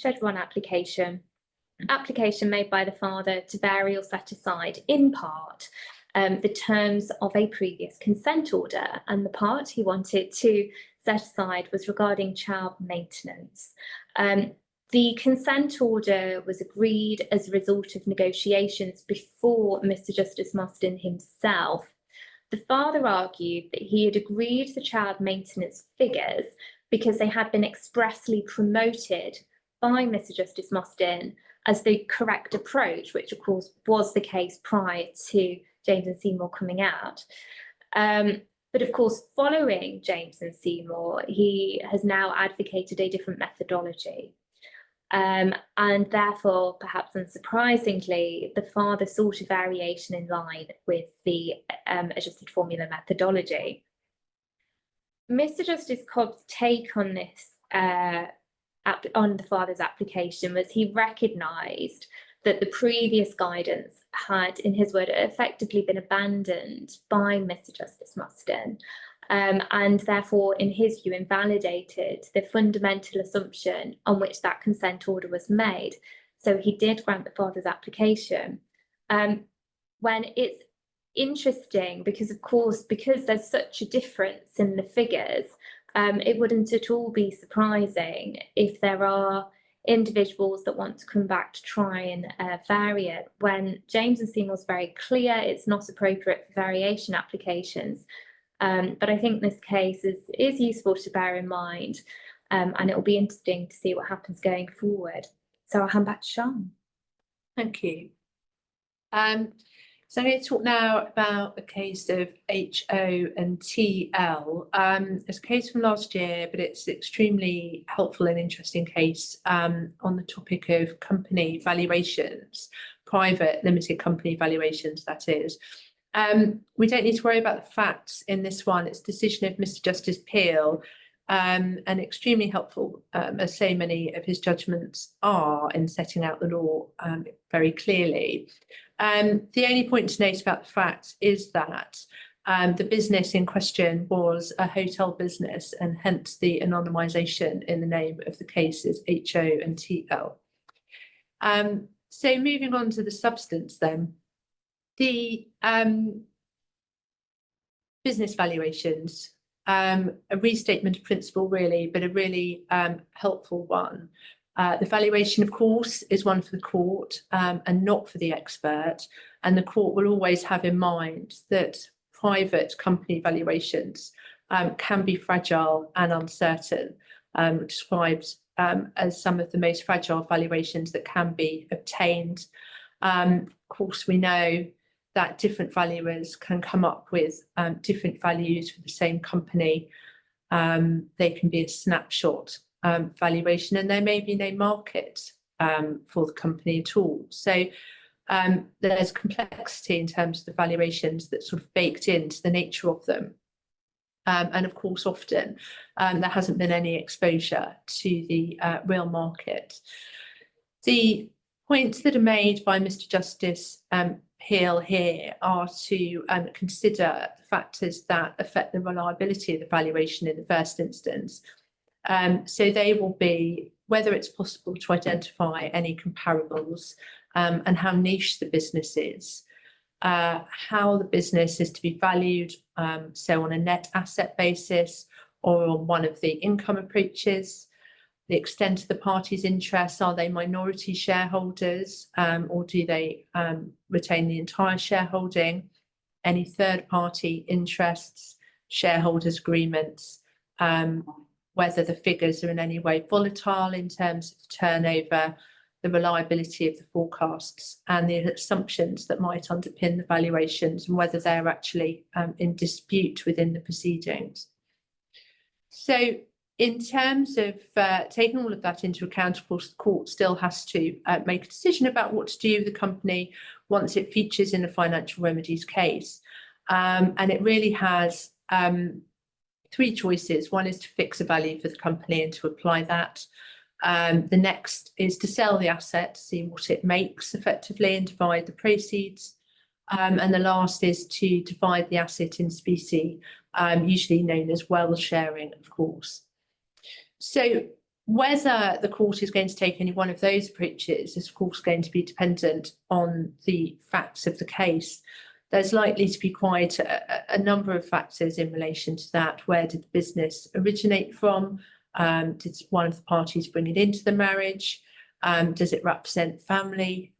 application made by the father to vary or set aside, in part, the terms of a previous consent order, and the part he wanted to set aside was regarding child maintenance. The consent order was agreed as a result of negotiations before Mr. Justice Mostyn himself. The father argued that he had agreed the child maintenance figures because they had been expressly promoted by Mr. Justice Mostyn as the correct approach, which of course was the case prior to James and Seymour coming out. But of course, following James and Seymour, he has now advocated a different methodology. And therefore, perhaps unsurprisingly, the father sought a variation in line with the adjusted formula methodology. Mr. Justice Cobb's take on this, on the father's application, was he recognised that the previous guidance had, in his word, effectively been abandoned by Mr. Justice Mostyn, and therefore, in his view, invalidated the fundamental assumption on which that consent order was made. So he did grant the father's application. When it's interesting, because of course, because there's such a difference in the figures, it wouldn't at all be surprising if there are individuals that want to come back to try and vary it. When James and Seymour was very clear, it's not appropriate for variation applications. But I think this case is useful to bear in mind, and it will be interesting to see what happens going forward. So I'll hand back to Siân. Thank you. So I'm going to talk now about the case of HO and TL. It's a case from last year, but it's an extremely helpful and interesting case on the topic of company valuations, private limited company valuations, that is. We don't need to worry about the facts in this one. It's a decision of Mr. Justice Peel, and extremely helpful, as so many of his judgments are, in setting out the law very clearly. The only point to note about the facts is that the business in question was a hotel business, and hence the anonymisation in the name of the case is HO and TL. So moving on to the substance then. The business valuations, a restatement of principle really, but a really helpful one. The valuation, of course, is one for the court and not for the expert. And the court will always have in mind that private company valuations can be fragile and uncertain, described as some of the most fragile valuations that can be obtained. Of course, we know that different valuers can come up with different values for the same company. They can be a snapshot valuation, and there may be no market for the company at all. So there's complexity in terms of the valuations that's sort of baked into the nature of them. And of course, often there hasn't been any exposure to the real market. The points that are made by Mr. Justice Peel here are to consider the factors that affect the reliability of the valuation in the first instance. So they will be whether it's possible to identify any comparables and how niche the business is, how the business is to be valued, so on a net asset basis or on one of the income approaches, the extent of the party's interests, are they minority shareholders or do they retain the entire shareholding, any third party interests, shareholders agreements, whether the figures are in any way volatile in terms of turnover, the reliability of the forecasts and the assumptions that might underpin the valuations and whether they're actually in dispute within the proceedings. So in terms of taking all of that into account, of course, the court still has to make a decision about what to do with the company once it features in a financial remedies case. And it really has three choices. One is to fix a value for the company and to apply that. The next is to sell the asset, see what it makes effectively and divide the proceeds. And the last is to divide the asset in specie, usually known as wealth sharing, of course. So whether the court is going to take any one of those approaches is, of course, going to be dependent on the facts of the case. There's likely to be quite a number of factors in relation to that. Where did the business originate from? Did one of the parties bring it into the marriage? Does it represent family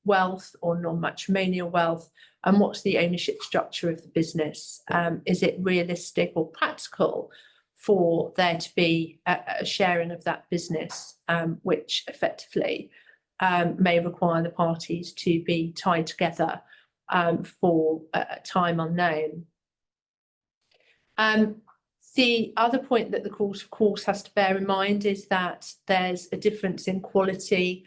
wealth or non-matrimonial wealth? And what's the ownership structure of the business? Is it realistic or practical for there to be a sharing of that business, which effectively may require the parties to be tied together for a time unknown? The other point that the court, of course, has to bear in mind is that there's a difference in quality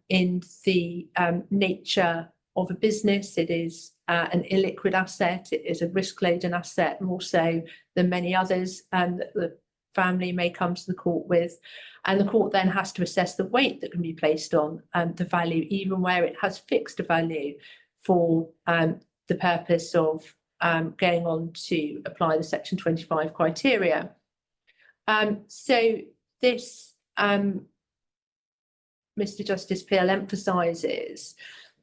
in the nature of a business. It is an illiquid asset. It is a risk-laden asset, more so than many others that the family may come to the court with. And the court then has to assess the weight that can be placed on the value, even where it has fixed a value for the purpose of going on to apply the Section 25 criteria. So this, Mr. Justice Peel emphasises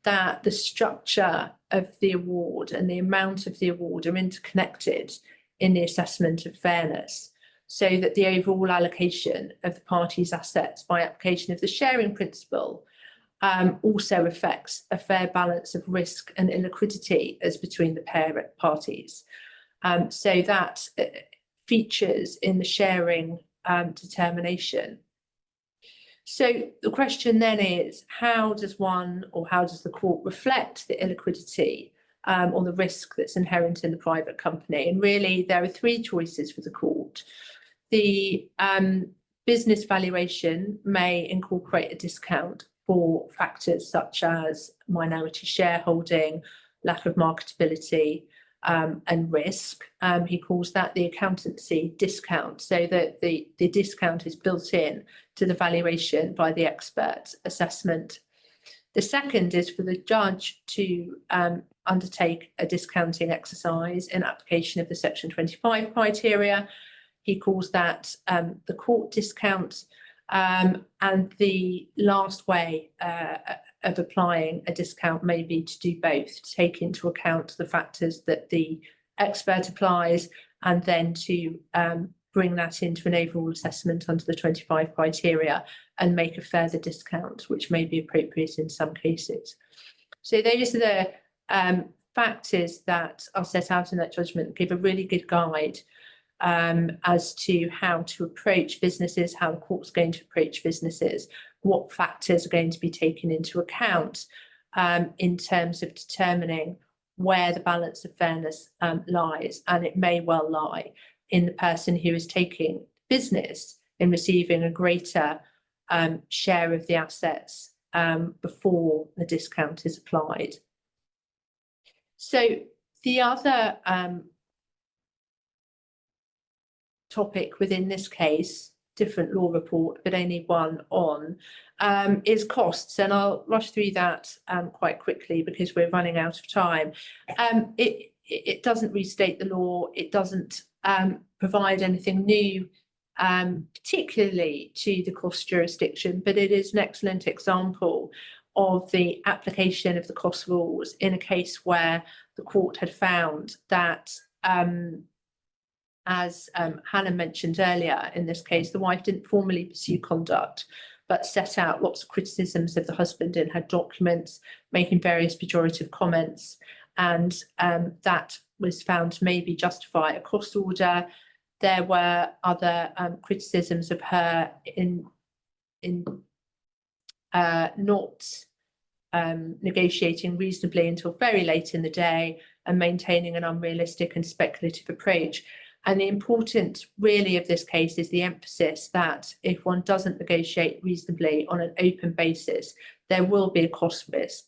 that the structure of the award and the amount of the award are interconnected in the assessment of fairness, so that the overall allocation of the parties' assets by application of the sharing principle also affects a fair balance of risk and illiquidity as between the parent parties. So that features in the sharing determination. So the question then is, how does one or how does the court reflect the illiquidity or the risk that's inherent in the private company? And really, there are three choices for the court. The business valuation may incorporate a discount for factors such as minority shareholding, lack of marketability, and risk. He calls that the accountancy discount, so that the discount is built in to the valuation by the expert assessment. The second is for the judge to undertake a discounting exercise in application of the Section 25 criteria. He calls that the court discount. And the last way of applying a discount may be to do both, to take into account the factors that the expert applies and then to bring that into an overall assessment under the 25 criteria and make a further discount, which may be appropriate in some cases. So those are the factors that are set out in that judgment, give a really good guide as to how to approach businesses, how the court's going to approach businesses, what factors are going to be taken into account in terms of determining where the balance of fairness lies. And it may well lie in the person who is taking business in receiving a greater share of the assets before the discount is applied. So the other topic within this case, different law report, but only one on, is costs. And I'll rush through that quite quickly because we're running out of time. It doesn't restate the law. It doesn't provide anything new, particularly to the cost jurisdiction, but it is an excellent example of the application of the cost rules in a case where the court had found that, as Hannah mentioned earlier, in this case, the wife didn't formally pursue conduct, but set out lots of criticisms of the husband in her documents, making various pejorative comments, and that was found to maybe justify a cost order. There were other criticisms of her in not negotiating reasonably until very late in the day and maintaining an unrealistic and speculative approach. And the important really of this case is the emphasis that if one doesn't negotiate reasonably on an open basis, there will be a cost risk.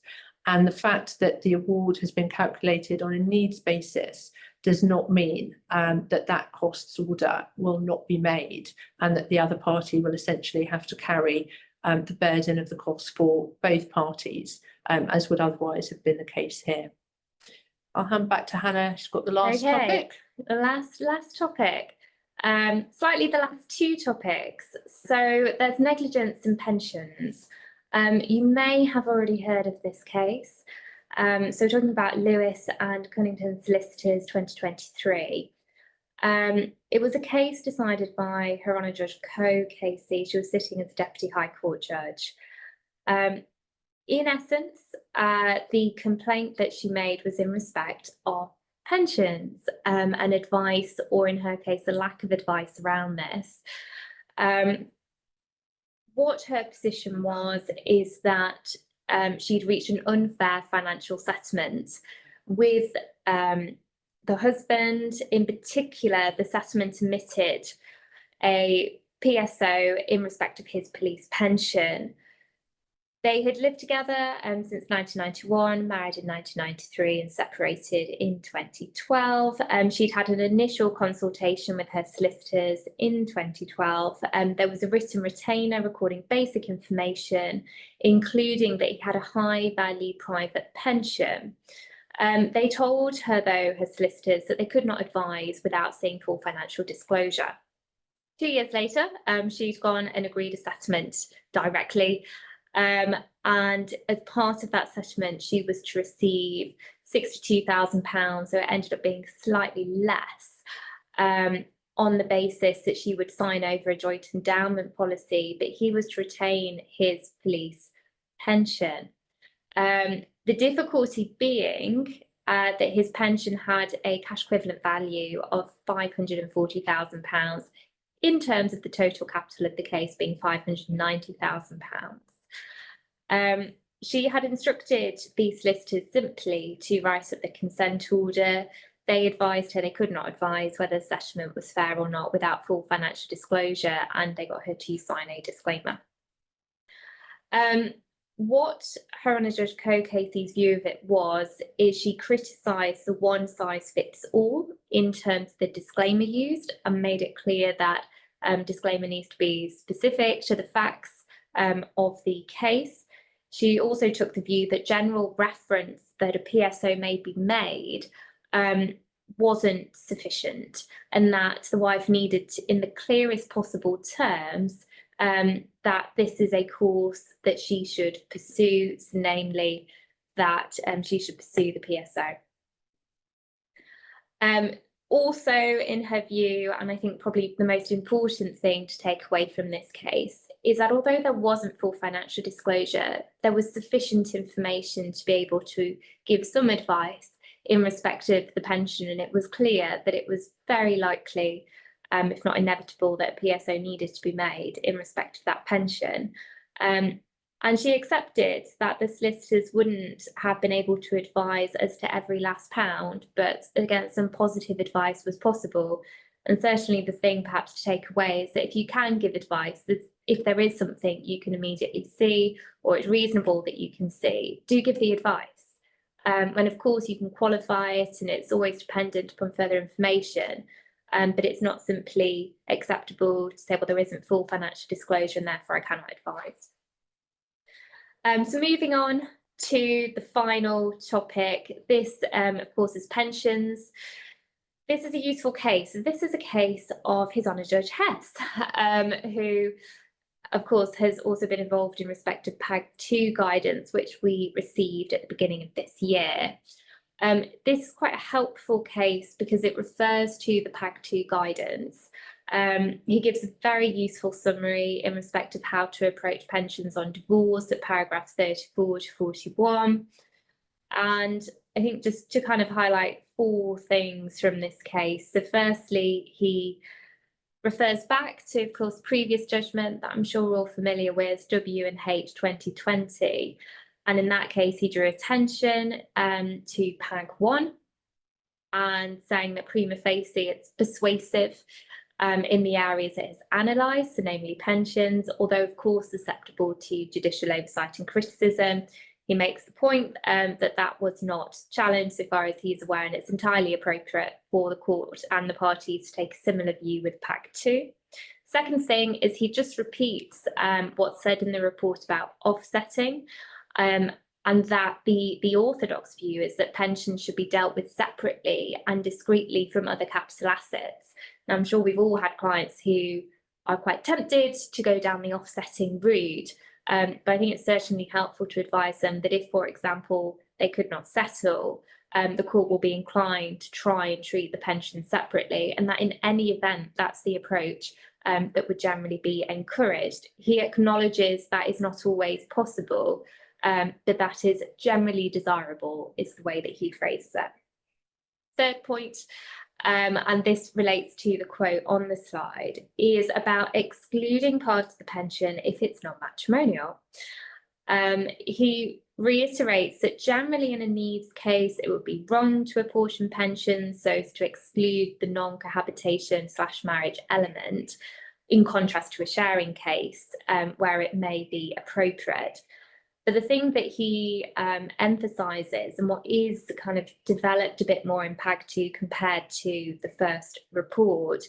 And the fact that the award has been calculated on a needs basis does not mean that that costs order will not be made and that the other party will essentially have to carry the burden of the costs for both parties, as would otherwise have been the case here. I'll hand back to Hannah. She's got the last topic. The last topic. Slightly the last two topics. So there's negligence and pensions. You may have already heard of this case. So we're talking about Lewis and Cunnington Solicitors 2023. It was a case decided by Her Honour Judge Coe Casey. She was sitting as a Deputy High Court Judge. In essence, the complaint that she made was in respect of pensions and advice, or in her case, a lack of advice around this. What her position was is that she'd reached an unfair financial settlement with the husband. In particular, the settlement omitted a PSO in respect of his police pension. They had lived together since 1991, married in 1993 and separated in 2012. She'd had an initial consultation with her solicitors in 2012. There was a written retainer recording basic information, including that he had a high value private pension. They told her, though, her solicitors, that they could not advise without seeing full financial disclosure. 2 years later, she'd gone and agreed a settlement directly. And as part of that settlement, she was to receive £62,000, so it ended up being slightly less, on the basis that she would sign over a joint endowment policy, but he was to retain his police pension. The difficulty being that his pension had a cash equivalent value of £540,000 in terms of the total capital of the case being £590,000. She had instructed the solicitors simply to write up the consent order. They advised her they could not advise whether the settlement was fair or not without full financial disclosure, and they got her to sign a disclaimer. What Her Honour Judge Coe Casey's view of it was, is she criticised the one-size-fits-all in terms of the disclaimer used and made it clear that disclaimer needs to be specific to the facts of the case. She also took the view that general reference that a PSO may be made wasn't sufficient, and that the wife needed to, in the clearest possible terms, that this is a course that she should pursue, namely that she should pursue the PSO. Also, in her view, and I think probably the most important thing to take away from this case, is that although there wasn't full financial disclosure, there was sufficient information to be able to give some advice in respect of the pension, and it was clear that it was very likely, if not inevitable, that a PSO needed to be made in respect of that pension. And she accepted that the solicitors wouldn't have been able to advise as to every last pound, but again, some positive advice was possible. And certainly the thing perhaps to take away is that if you can give advice, that if there is something you can immediately see, or it's reasonable that you can see, do give the advice. And of course you can qualify it, and it's always dependent upon further information. But it's not simply acceptable to say, well, there isn't full financial disclosure and therefore I cannot advise. So moving on to the final topic, this of course is pensions. This is a useful case. This is a case of His Honour Judge Hess, who of course has also been involved in respect of PAG 2 guidance, which we received at the beginning of this year. This is quite a helpful case because it refers to the PAG 2 guidance. He gives a very useful summary in respect of how to approach pensions on divorce at paragraphs 34 to 41. And I think just to kind of highlight 4 things from this case. So firstly, he refers back to, of course, previous judgment that I'm sure we're all familiar with, W&H 2020. And in that case, he drew attention to PAG 1 and saying that prima facie it's persuasive in the areas it has analysed, so namely pensions, although of course susceptible to judicial oversight and criticism. He makes the point that that was not challenged so far as he is aware, and it's entirely appropriate for the court and the parties to take a similar view with PAG 2. Second thing is he just repeats what's said in the report about offsetting, and that the orthodox view is that pensions should be dealt with separately and discreetly from other capital assets. Now, I'm sure we've all had clients who are quite tempted to go down the offsetting route, but I think it's certainly helpful to advise them that if, for example, they could not settle, the court will be inclined to try and treat the pension separately, and that in any event, that's the approach that would generally be encouraged. He acknowledges that is not always possible, but that is generally desirable, is the way that he phrases it. Third point, and this relates to the quote on the slide, is about excluding part of the pension if it's not matrimonial. He reiterates that generally in a needs case, it would be wrong to apportion pensions so as to exclude the non-cohabitation/marriage element, in contrast to a sharing case where it may be appropriate. But the thing that he emphasises, and what is kind of developed a bit more in PAG 2 compared to the first report,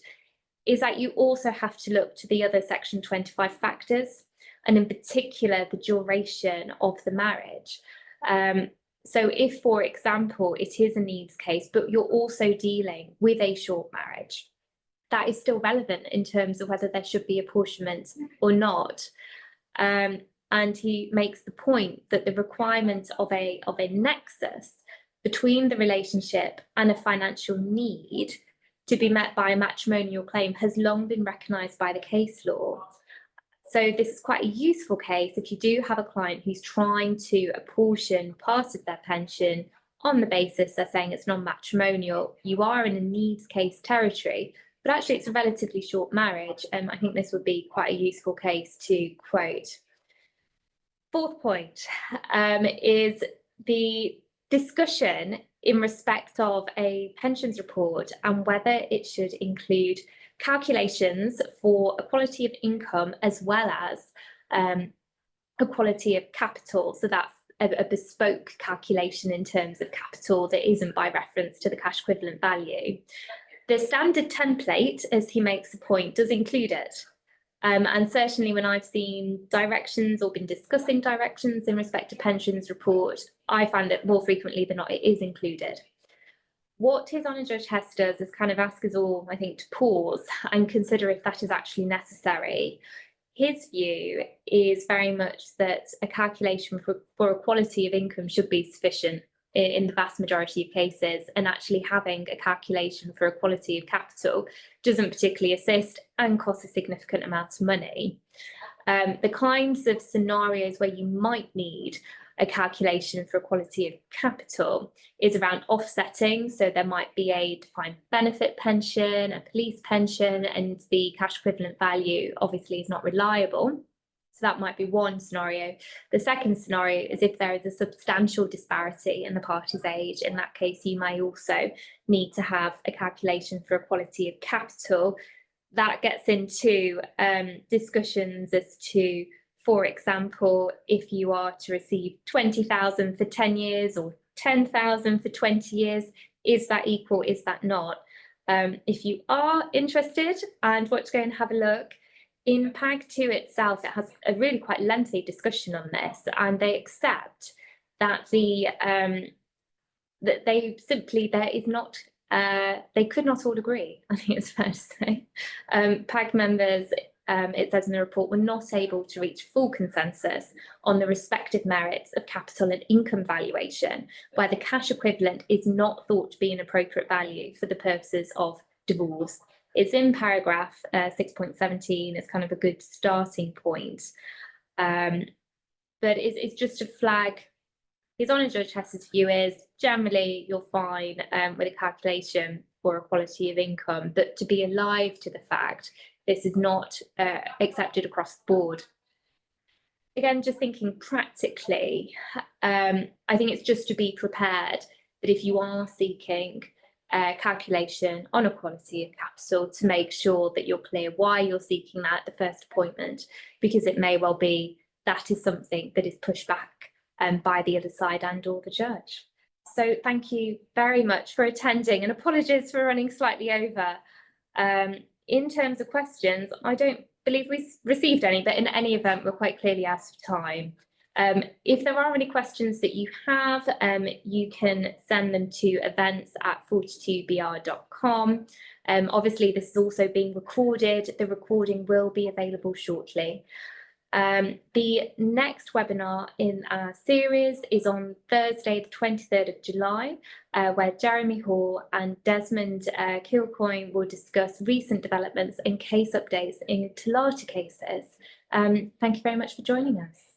is that you also have to look to the other Section 25 factors, and in particular, the duration of the marriage. So if, for example, it is a needs case, but you're also dealing with a short marriage, that is still relevant in terms of whether there should be apportionment or not. And he makes the point that the requirement of a nexus between the relationship and a financial need to be met by a matrimonial claim has long been recognised by the case law. So this is quite a useful case if you do have a client who's trying to apportion part of their pension on the basis they're saying it's non-matrimonial. You are in a needs case territory, but actually it's a relatively short marriage, and I think this would be quite a useful case to quote. Fourth point is the discussion in respect of a pensions report and whether it should include calculations for equality of income as well as equality of capital. So that's a bespoke calculation in terms of capital that isn't by reference to the cash equivalent value. The standard template, as he makes a point, does include it. And certainly when I've seen directions or been discussing directions in respect to pensions report, I find that more frequently than not, it is included. What His Honour Judge Hess does is kind of ask us all, I think, to pause and consider if that is actually necessary. His view is very much that a calculation for equality of income should be sufficient in the vast majority of cases, and actually having a calculation for equality of capital doesn't particularly assist and costs a significant amount of money. The kinds of scenarios where you might need a calculation for equality of capital is around offsetting. So there might be a defined benefit pension, a police pension, and the cash equivalent value obviously is not reliable. So that might be one scenario. The second scenario is if there is a substantial disparity in the party's age. In that case, you may also need to have a calculation for equality of capital. That gets into discussions as to, for example, if you are to receive 20,000 for 10 years or 10,000 for 20 years, is that equal? Is that not? If you are interested and want to go and have a look, in PAG 2 itself, it has a really quite lengthy discussion on this, and they accept that that they simply, there is not, they could not all agree, I think it's fair to say. PAG members, it says in the report, were not able to reach full consensus on the respective merits of capital and income valuation, where the cash equivalent is not thought to be an appropriate value for the purposes of divorce. It's in paragraph 6.17. It's kind of a good starting point. But it's just a flag. His Honour Judge Hess's view is generally you're fine with a calculation for equality of income, but to be alive to the fact this is not accepted across the board. Again, just thinking practically, I think it's just to be prepared that if you are seeking calculation on equality of capital, to make sure that you're clear why you're seeking that at the first appointment, because it may well be that is something that is pushed back by the other side and or the judge. So thank you very much for attending, and apologies for running slightly over. In terms of questions, I don't believe we received any, but in any event, we're quite clearly out of time. If there are any questions that you have, you can send them to events@42br.com. Obviously, this is also being recorded. The recording will be available shortly. The next webinar in our series is on Thursday, the 23rd of July, where Jeremy Hall and Desmond Kilcoyne will discuss recent developments and case updates in Talata cases. Thank you very much for joining us.